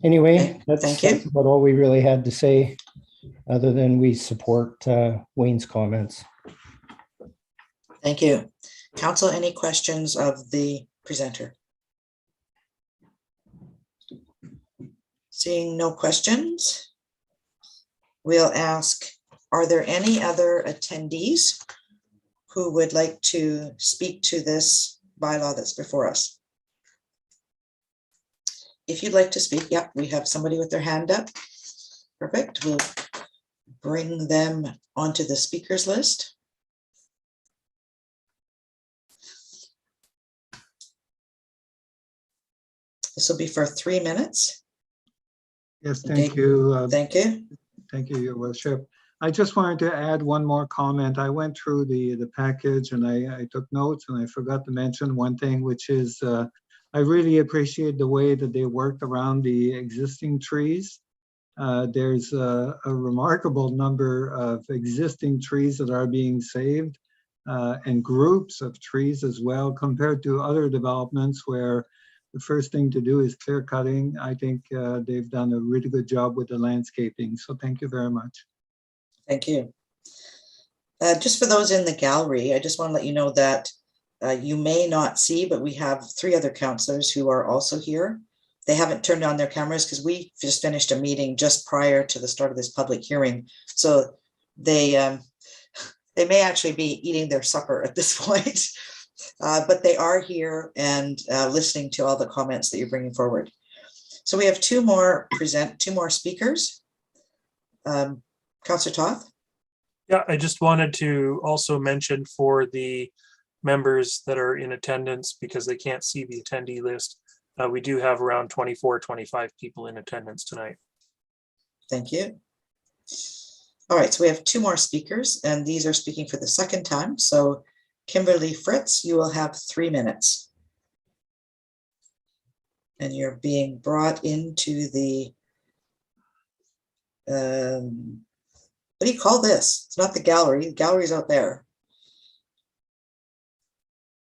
Anyway, that's about all we really had to say, other than we support Wayne's comments. Thank you. Council, any questions of the presenter? Seeing no questions, we'll ask, are there any other attendees who would like to speak to this bylaw that's before us? If you'd like to speak, yep, we have somebody with their hand up. Perfect. We'll bring them onto the speakers list. This will be for 3 minutes. Yes, thank you. Thank you. Thank you, Your Worship. I just wanted to add one more comment. I went through the package and I took notes, and I forgot to mention one thing, which is I really appreciate the way that they worked around the existing trees. There's a remarkable number of existing trees that are being saved, and groups of trees as well, compared to other developments where the first thing to do is clear cutting. I think they've done a really good job with the landscaping. So thank you very much. Thank you. Just for those in the gallery, I just want to let you know that you may not see, but we have 3 other councillors who are also here. They haven't turned on their cameras because we just finished a meeting just prior to the start of this public hearing. So they may actually be eating their supper at this point, but they are here and listening to all the comments that you're bringing forward. So we have two more speakers. Councillor Toth. Yeah, I just wanted to also mention for the members that are in attendance, because they can't see the attendee list, we do have around 24, 25 people in attendance tonight. Thank you. All right, so we have 2 more speakers, and these are speaking for the second time. So Kimberly Fritz, you will have 3 minutes. And you're being brought into the, what do you call this? It's not the gallery. The gallery's out there.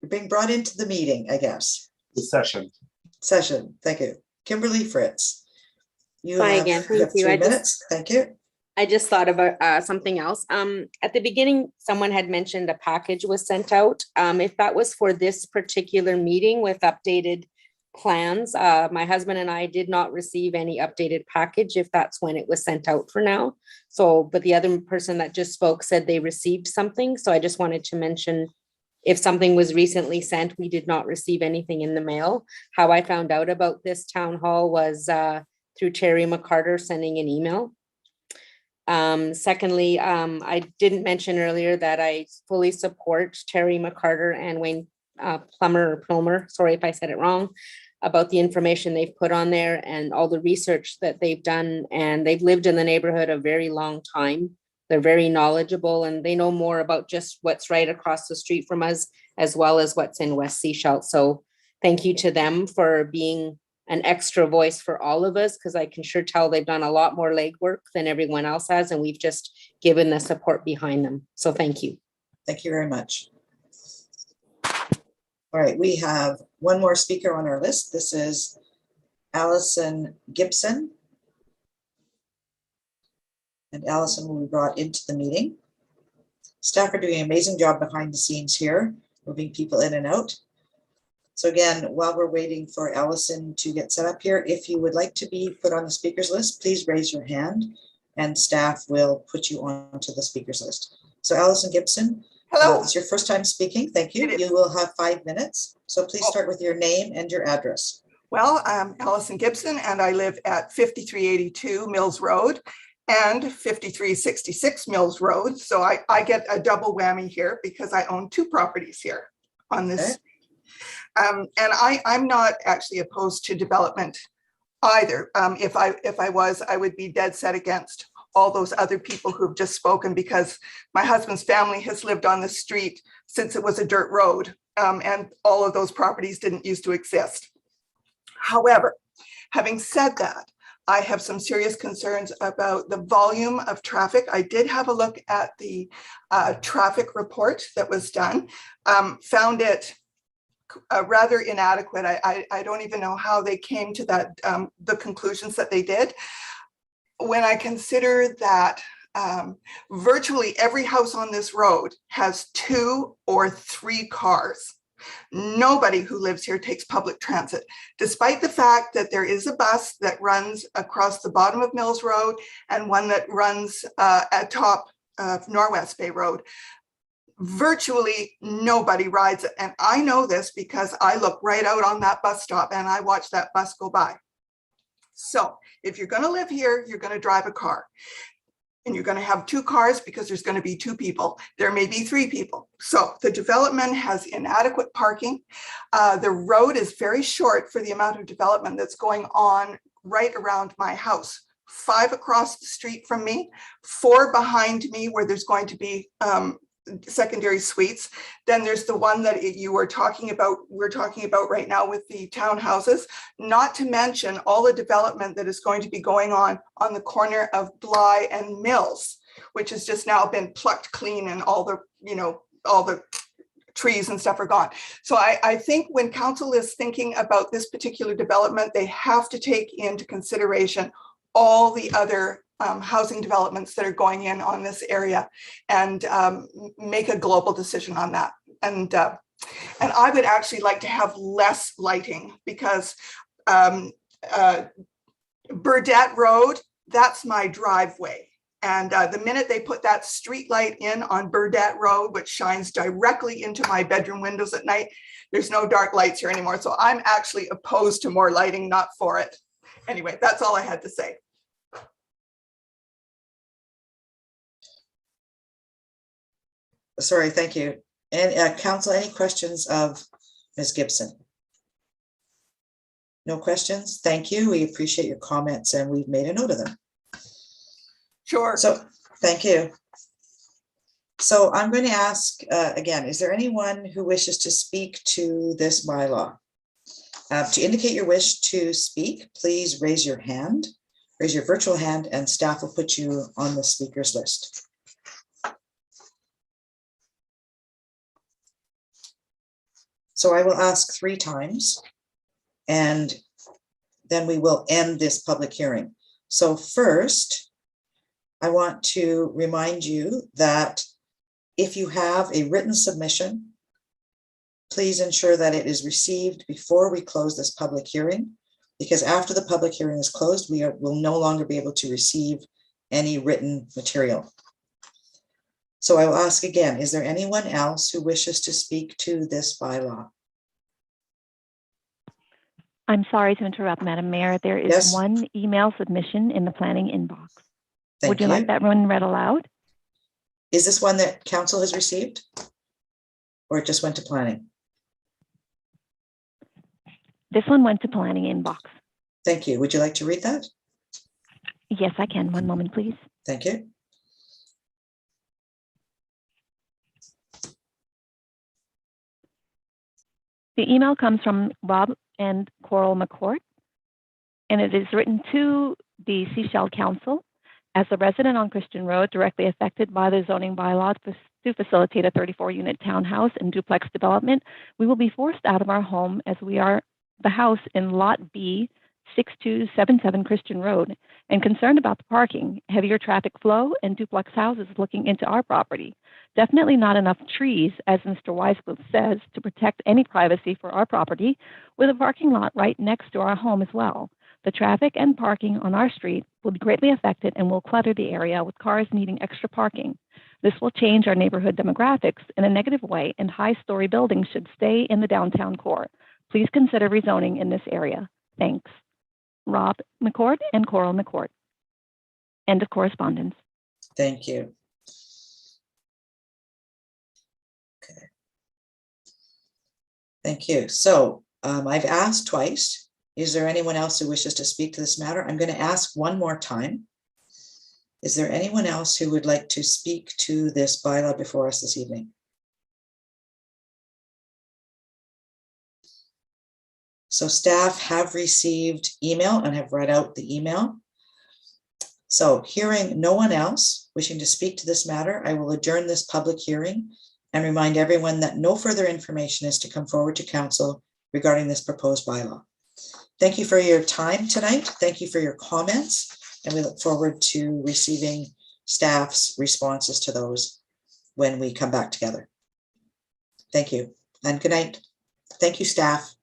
You're being brought into the meeting, I guess. The session. Session. Thank you. Kimberly Fritz. You Hi have, again. you have Thank you. 3 minutes. Thank you. I just thought about something else. At the beginning, someone had mentioned a package was sent out. If that was for this particular meeting with updated plans. My husband and I did not receive any updated package, if that's when it was sent out for now. So, but the other person that just spoke said they received something. So I just wanted to mention, if something was recently sent, we did not receive anything in the mail. How I found out about this town hall was through Terry Mccarter sending an email. Secondly, I didn't mention earlier that I fully support Terry Mccarter and Wayne Plimmer, sorry if I said it wrong, about the information they've put on there and all the research that they've done. And they've lived in the neighborhood a very long time. They're very knowledgeable and they know more about just what's right across the street from us, as well as what's in West Sechelt. So thank you to them for being an extra voice for all of us, because I can sure tell they've done a lot more legwork than everyone else has, and we've just given the support behind them. So thank you. Thank you very much. All right, we have one more speaker on our list. This is Allison Gibson. And Allison will be brought into the meeting. Staff are doing an amazing job behind the scenes here, moving people in and out. So again, while we're waiting for Allison to get set up here, if you would like to be put on the speakers list, please raise your hand and staff will put you onto the speakers list. So Allison Gibson, it's your first time speaking. Thank you. You will have 5 minutes. So please start with your name and your address. Well, I'm Allison Gibson and I live at 5382 Mills Road and 5366 Mills Road. So I get a double whammy here because I own 2 properties here on this. Okay. And I'm not actually opposed to development either. If I was, I would be dead set against all those other people who've just spoken, because my husband's family has lived on the street since it was a dirt road, and all of those properties didn't used to exist. However, having said that, I have some serious concerns about the volume of traffic. I did have a look at the traffic report that was done, found it rather inadequate. I don't even know how they came to that, the conclusions that they did. When I consider that virtually every house on this road has 2 or 3 cars, nobody who lives here takes public transit, despite the fact that there is a bus that runs across the bottom of Mills Road and one that runs at top of Norwest Bay Road. Virtually nobody rides it. And I know this because I look right out on that bus stop and I watch that bus go by. So if you're going to live here, you're going to drive a car. And you're going to have 2 cars because there's going to be 2 people. There may be 3 people. So the development has inadequate parking. The road is very short for the amount of development that's going on right around my house. 5 across the street from me, 4 behind me where there's going to be secondary suites. Then there's the one that you were talking about, we're talking about right now with the townhouses, not to mention all the development that is going to be going on the corner of Bly and Mills, which has just now been plucked clean and all the, all the trees and stuff are gone. So I think when council is thinking about this particular development, they have to take into consideration all the other housing developments that are going in on this area and make a global decision on that. And I would actually like to have less lighting because Burdett Road, that's my driveway. And the minute they put that street light in on Burdett Road, which shines directly into my bedroom windows at night, there's no dark lights here anymore. So I'm actually opposed to more lighting, not for it. Anyway, that's all I had to say. Sorry, thank you. And council, any questions of Ms. Gibson? No questions? Thank you. We appreciate your comments and we've made a note of them. Sure. So thank you. So I'm going to ask again, is there anyone who wishes to speak to this bylaw? To indicate your wish to speak, please raise your hand, raise your virtual hand, and staff will put you on the speakers list. So I will ask 3 times and then we will end this public hearing. So first, I want to remind you that if you have a written submission, please ensure that it is received before we close this public hearing, because after the public hearing is closed, we will no longer be able to receive any written material. So I will ask again, is there anyone else who wishes to speak to this bylaw? I'm sorry to interrupt, Madam Mayor. There is Yes. one email submission in the planning inbox. Thank Would you like that one read aloud? Is this one that council has received? Or it just went to planning? This one went to planning inbox. Thank you. Would you like to read that? Yes, I can. One moment, please. Thank you. The email comes from Bob and Coral McCourt, and it is written to the Sechelt Council. As a resident on Christian Road directly affected by the zoning bylaw to facilitate a 34-unit townhouse and duplex development, we will be forced out of our home as we are the house in Lot B, 6277 Christian Road, and concerned about the parking, heavier traffic flow, and duplex houses looking into our property. Definitely not enough trees, as Mr. Weisbluth says, to protect any privacy for our property, with a parking lot right next to our home as well. The traffic and parking on our street will be greatly affected and will clutter the area with cars needing extra parking. This will change our neighborhood demographics in a negative way, and high-story buildings should stay in the downtown core. Please consider rezoning in this area. Thanks. Rob McCourt and Coral McCourt. End of correspondence. Thank you. Okay. Thank you. So I've asked twice. Is there anyone else who wishes to speak to this matter? I'm going to ask one more time. Is there anyone else who would like to speak to this bylaw before us this evening? So staff have received email and have read out the email. So hearing no one else wishing to speak to this matter, I will adjourn this public hearing and remind everyone that no further information is to come forward to council regarding this proposed bylaw. Thank you for your time tonight. Thank you for your comments, and we look forward to receiving staff's responses to those when we come back together. Thank you and good night. Thank you, staff.